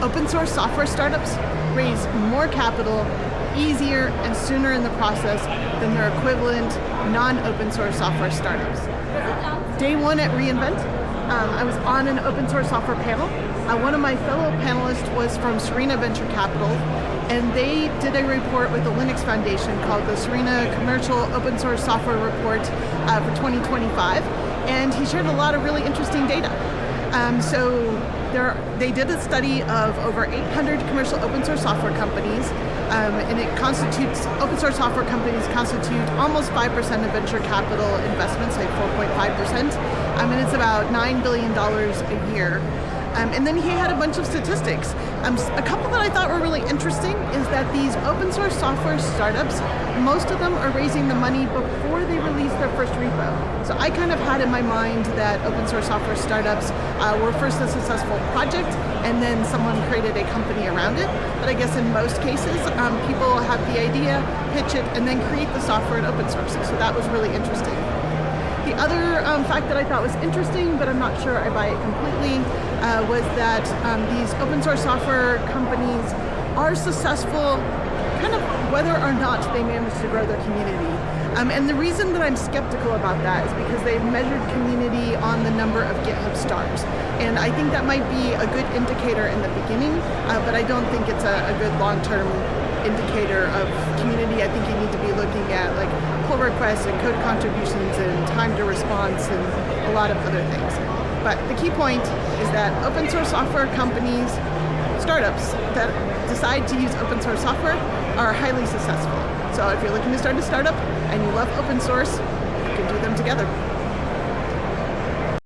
open source software startups raise more capital easier and sooner in the process than their equivalent non-open source software startups. Day one at re:Invent, I was on an open source software panel. One of my fellow panelists was from Serena Venture Capital, and they did a report with the Linux Foundation called the Serena Commercial Open Source Software Report for 2025, and he shared a lot of really interesting data. They did a study of over 800 commercial open source software companies, and open source software companies constitute almost 5% of venture capital investments, like 4.5%, and it's about $9 billion a year. And then he had a bunch of statistics. A couple that I thought were really interesting is that these open source software startups, most of them are raising the money before they release their first repo. So I kind of had in my mind that open source software startups were first a successful project and then someone created a company around it. But I guess in most cases, people have the idea, pitch it, and then create the software and open source it. So that was really interesting. The other fact that I thought was interesting, but I'm not sure I buy it completely, was that these open source software companies are successful kind of whether or not they manage to grow their community. And the reason that I'm skeptical about that is because they've measured community on the number of GitHub stars. And I think that might be a good indicator in the beginning, but I don't think it's a good long-term indicator of community. I think you need to be looking at like pull requests and code contributions and time to response and a lot of other things. But the key point is that open source software companies, startups that decide to use open source software are highly successful. So if you're looking to start a startup and you love open source, you can do them together.